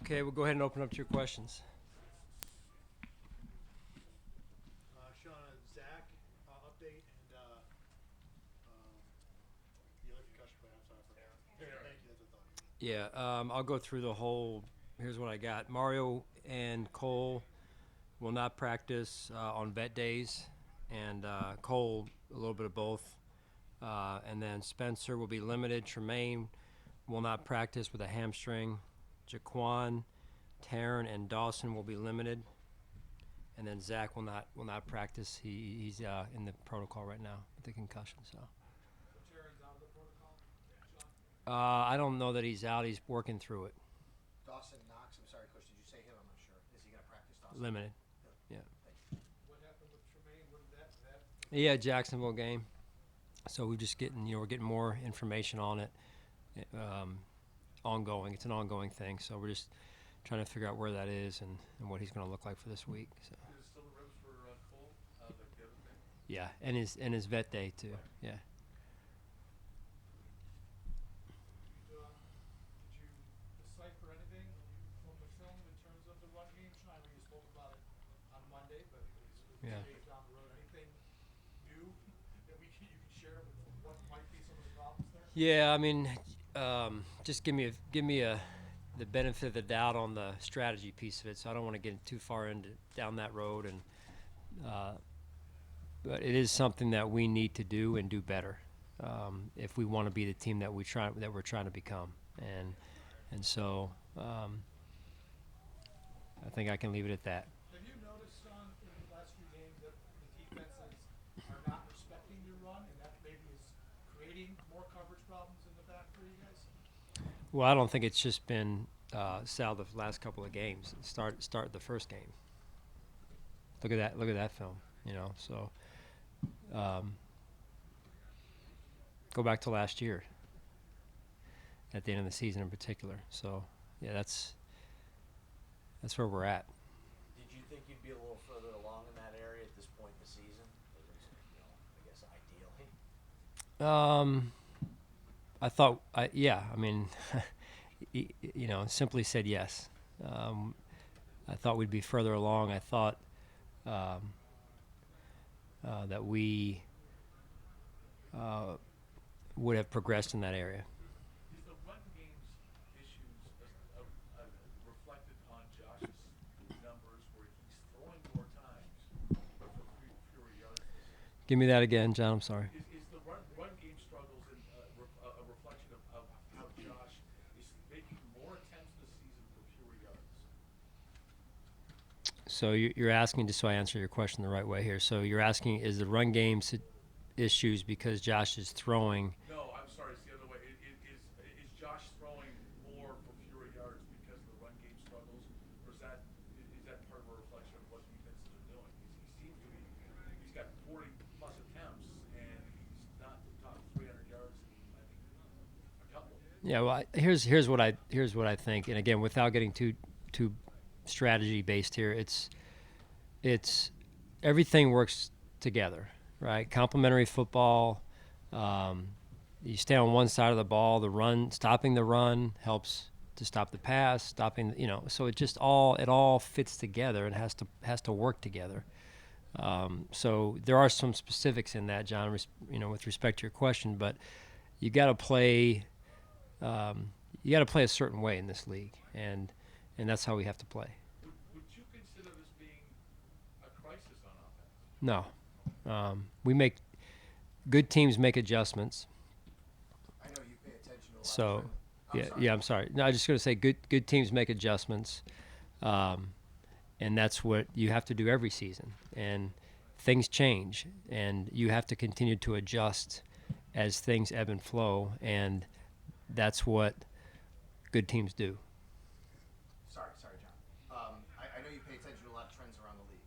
Okay, we'll go ahead and open up to your questions. Sean, Zach update and the other concussion player. I'm sorry for Aaron. Thank you. That's what I thought. Yeah, I'll go through the whole. Here's what I got. Mario and Cole will not practice on vet days, and Cole a little bit of both. And then Spencer will be limited. Tremaine will not practice with a hamstring. Jaquan, Taryn, and Dawson will be limited. And then Zach will not practice. He's in the protocol right now with the concussion. So Taryn's out of the protocol, Sean? I don't know that he's out. He's working through it. Dawson Knox, I'm sorry, Coach, did you say him? I'm not sure. Is he going to practice Dawson? Limited. Yeah. Yeah. Thank you. What happened with Tremaine? What did that? Yeah, Jacksonville game. So we're just getting, we're getting more information on it. Ongoing. It's an ongoing thing. So we're just trying to figure out where that is and what he's going to look like for this week. So. Is it still the ribs for Cole, like the other thing? Yeah, and his vet day too. Yeah. Did you decipher anything from the film in terms of the run game? Sean, I know you spoke about it on Monday, but Yeah. down the road, anything new that you can share with what might be some of the problems there? Yeah, I mean, just give me the benefit of the doubt on the strategy piece of it. So I don't want to get too far down that road, and but it is something that we need to do and do better if we want to be the team that we're trying to become. And so I think I can leave it at that. Have you noticed, Sean, in the last few games that the defenses are not respecting your run, and that maybe is creating more coverage problems in the back for you guys? Well, I don't think it's just been Sal the last couple of games. Start the first game. Look at that. Look at that film. So go back to last year. At the end of the season, in particular. So yeah, that's where we're at. Did you think you'd be a little further along in that area at this point in the season? At least, I guess ideally. I thought, yeah. I mean, simply said yes. I thought we'd be further along. I thought that we would have progressed in that area. Is the run game's issues reflected on Josh's numbers where he's throwing more times but for fewer yards this season? Give me that again, John. I'm sorry. Is the run game struggles a reflection of how Josh is making more attempts this season for fewer yards? So you're asking, just so I answer your question the right way here. So you're asking, is the run game issues because Josh is throwing? No, I'm sorry. It's the other way. Is Josh throwing more for fewer yards because of the run game struggles, or is that part of a reflection of what defenses are doing? He seems to be. He's got 40 plus attempts, and he's not top 300 yards in I think a couple. Yeah. Well, here's what I think, and again, without getting too strategy based here, it's everything works together, right? Complementary football. You stay on one side of the ball. Stopping the run helps to stop the pass. So it all fits together and has to work together. So there are some specifics in that, John. With respect to your question, but you got to play. You got to play a certain way in this league, and that's how we have to play. Would you consider this being a crisis on offense? No, we make good teams make adjustments. I know you pay attention to a lot. So, sorry. I'm sorry. No, I was just going to say good teams make adjustments, and that's what you have to do every season. And things change, and you have to continue to adjust as things ebb and flow, and that's what good teams do. Sorry, John. I know you pay attention to a lot of trends around the league.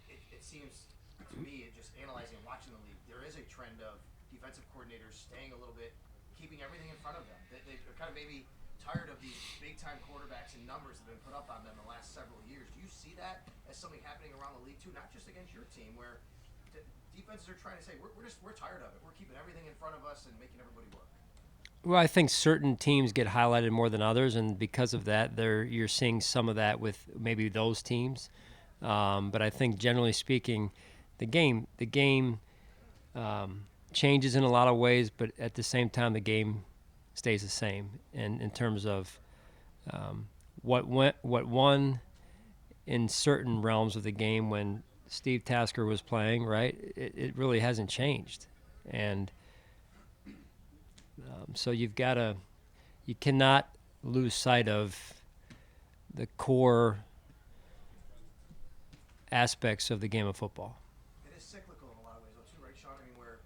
It seems to me, just analyzing and watching the league, there is a trend of defensive coordinators staying a little bit, keeping everything in front of them. They're kind of maybe tired of these big-time quarterbacks and numbers that have been put up on them the last several years. Do you see that as something happening around the league too, not just against your team, where defenses are trying to say we're tired of it. We're keeping everything in front of us and making everybody work. Well, I think certain teams get highlighted more than others, and because of that, you're seeing some of that with maybe those teams. But I think generally speaking, the game changes in a lot of ways, but at the same time, the game stays the same. And in terms of what won in certain realms of the game when Steve Tasker was playing, right? It really hasn't changed, and so you cannot lose sight of the core aspects of the game of football. It is cyclical in a lot of ways, though, too, right, Sean? I mean, where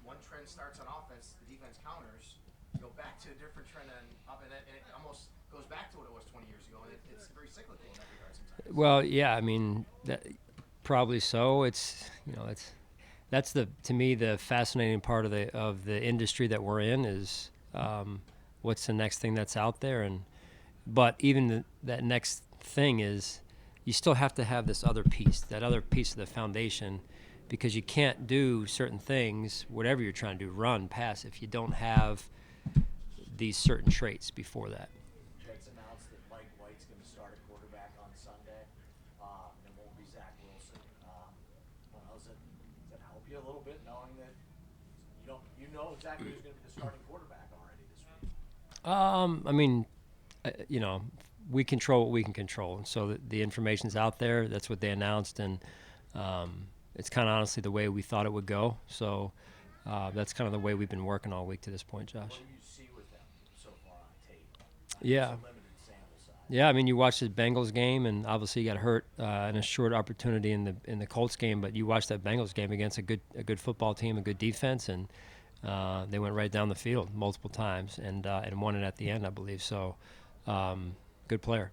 one trend starts on offense, the defense counters, you go back to a different trend on up, and it almost goes back to what it was 20 years ago, and it's very cyclical in that regard sometimes. Well, yeah, I mean, probably so. That's the to me the fascinating part of the industry that we're in is what's the next thing that's out there, and but even that next thing is you still have to have this other piece, that other piece of the foundation, because you can't do certain things, whatever you're trying to do, run, pass, if you don't have these certain traits before that. It's announced that Mike White's going to start at quarterback on Sunday. It won't be Zach Wilson. Well, does that help you a little bit knowing that you know exactly who's going to be the starting quarterback already this week? I mean, you know, we control what we can control, and so the information's out there. That's what they announced, and it's kind of honestly the way we thought it would go. So that's kind of the way we've been working all week to this point, Josh. What do you see with them so far on tape? Yeah. It's a limited sample size. Yeah, I mean, you watched the Bengals game, and obviously you got hurt in a short opportunity in the Colts game. But you watched that Bengals game against a good football team, a good defense, and they went right down the field multiple times and won it at the end, I believe. So, good player.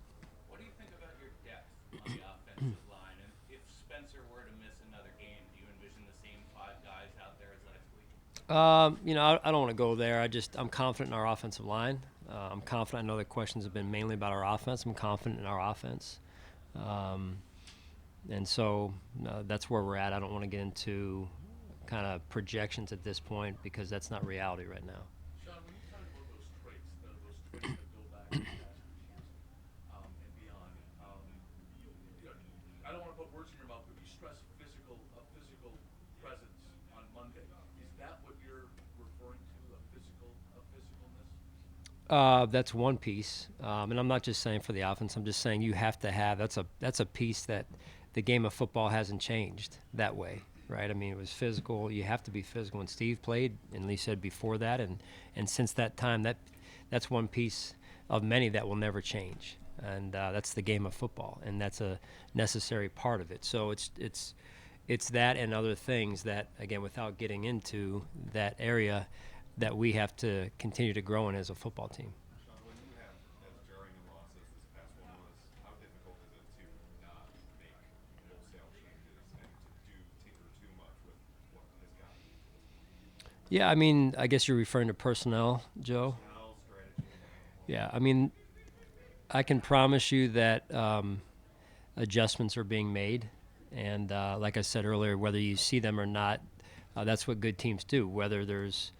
What do you think about your depth on the offensive line? And if Spencer were to miss another game, do you envision the same five guys out there as last week? You know, I don't want to go there. I'm confident in our offensive line. I'm confident. I know the questions have been mainly about our offense. I'm confident in our offense. And so that's where we're at. I don't want to get into kind of projections at this point because that's not reality right now. Sean, when you talk about those traits that go back to past years and beyond, you know, I don't want to put words in your mouth, but you stress a physical presence on Monday. Is that what you're referring to, a physicalness? That's one piece, and I'm not just saying for the offense. I'm just saying you have to have. That's a piece that the game of football hasn't changed that way, right? I mean, it was physical. You have to be physical. When Steve played, and Lee said before that, and since that time, that's one piece of many that will never change, and that's the game of football, and that's a necessary part of it. So it's that and other things that, again, without getting into that area, that we have to continue to grow in as a football team. Sean, when you have as jarring a loss as this past one was, how difficult is it to not make wholesale changes and to tinker too much with what has gotten you to this point? Yeah, I mean, I guess you're referring to personnel, Joe. Personnel, strategy, Yeah, I mean, I can promise you that adjustments are being made, and like I said earlier, whether you see them or not, that's what good teams do. Whether there's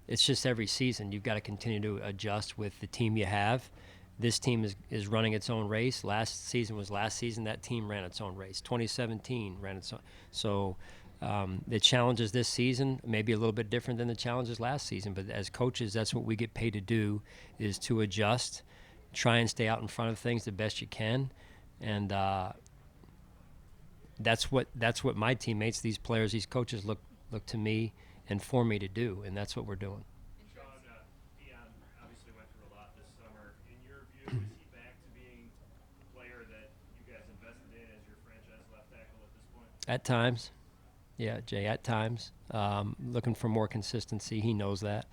it's just every season you've got to continue to adjust with the team you have. This team is running its own race. Last season was last season. That team ran its own race. 2017 ran its own. So the challenges this season may be a little bit different than the challenges last season. But as coaches, that's what we get paid to do, is to adjust, try and stay out in front of things the best you can, and that's what my teammates, these players, these coaches look to me and for me to do, and that's what we're doing. Sean, Dion obviously went through a lot this summer. In your view, is he back to being the player that you guys invested in as your franchise left tackle at this point? At times, yeah, Jay, at times. Looking for more consistency. He knows that.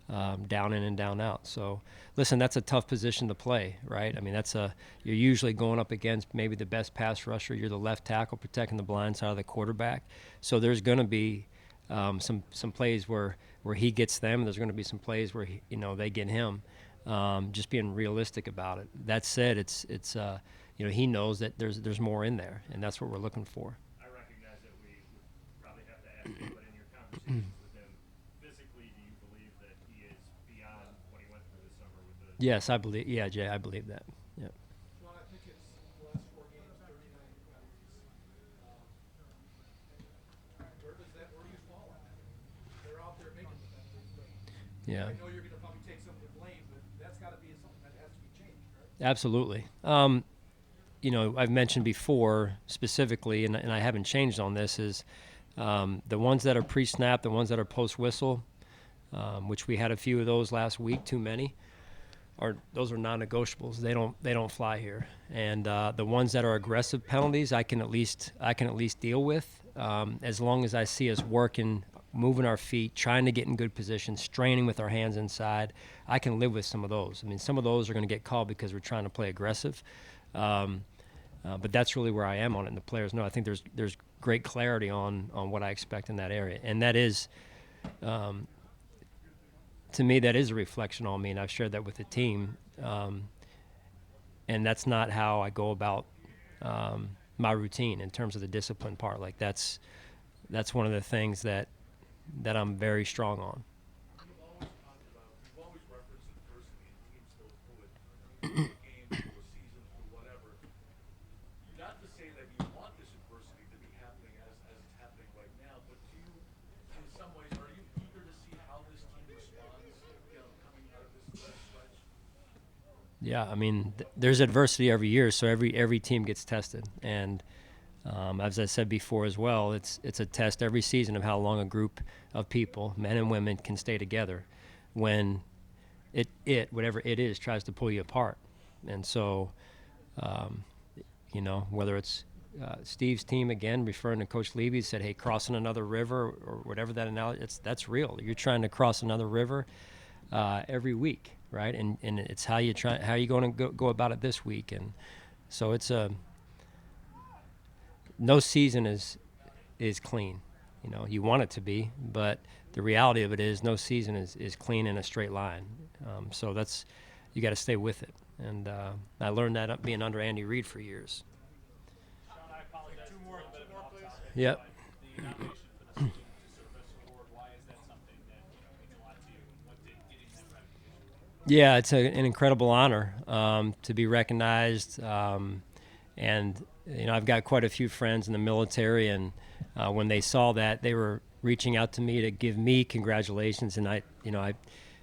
Down in and down out. So, listen, that's a tough position to play, right? I mean, you're usually going up against maybe the best pass rusher. You're the left tackle protecting the blind side of the quarterback. So there's going to be some plays where he gets them. There's going to be some plays where they get him. Just being realistic about it. That said, it's he knows that there's more in there, and that's what we're looking for. I recognize that we would probably have to ask you, but in your conversations with him, physically, do you believe that Yes, I believe. Yeah, Jay, I believe that. Yeah. Sean, I think it's the last 4 games, 39 penalties. Where do you fall on that? They're out there making the penalties, but Yeah. I know you're going to probably take some of the blame, but that's got to be something that has to be changed, right? Absolutely. I've mentioned before specifically, and I haven't changed on this, is the ones that are pre-snap, the ones that are post-whistle, which we had a few of those last week, too many. Those are non-negotiables. They don't fly here. And the ones that are aggressive penalties, I can at least deal with as long as I see us working, moving our feet, trying to get in good position, straining with our hands inside. I can live with some of those. I mean, some of those are going to get called because we're trying to play aggressive. But that's really where I am on it, and the players know. I think there's great clarity on what I expect in that area, and that is. To me, that is a reflection on me, and I've shared that with the team. And that's not how I go about my routine in terms of the discipline part. Like that's one of the things that I'm very strong on. You've always referenced adversity and teams go through it, through a game, through a season, through whatever. Not to say that you want this adversity to be happening as it's happening right now, but do you, in some ways, are you eager to see how this team responds, coming out of this stretch? Yeah, I mean, there's adversity every year, so every team gets tested, and as I said before as well, it's a test every season of how long a group of people, men and women, can stay together when whatever it is tries to pull you apart. And so, whether it's Steve's team, again referring to Coach Levy, said, "Hey, crossing another river," or whatever that analogy. That's real. You're trying to cross another river every week, right? And it's how you going to go about it this week. And so it's no season is clean. You want it to be, but the reality of it is no season is clean in a straight line. So you got to stay with it. And I learned that being under Andy Reid for years. Sean, I apologize. Two more, please. Yep. The nomination for the Student Service Award. Why is that something that means a lot to you? What did getting that recognition? Yeah, it's an incredible honor to be recognized. And I've got quite a few friends in the military, and when they saw that, they were reaching out to me to give me congratulations. And I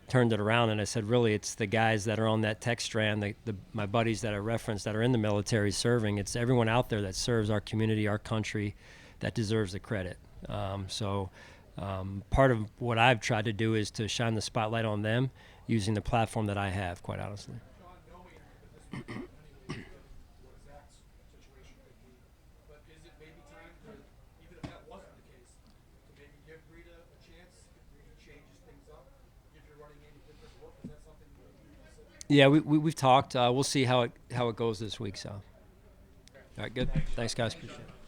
turned it around and I said, really, it's the guys that are on that text strand, my buddies that I referenced that are in the military serving. It's everyone out there that serves our community, our country, that deserves the credit. So part of what I've tried to do is to shine the spotlight on them using the platform that I have, quite honestly. Sean, knowing that this was in many ways what Zach's situation could be, but is it maybe time to, even if that wasn't the case, to maybe give Rita a chance, if Rita changes things up, if you're running any different look, is that something you consider? Yeah, we've talked. We'll see how it goes this week. So, all right, good. Thanks, guys. Appreciate it.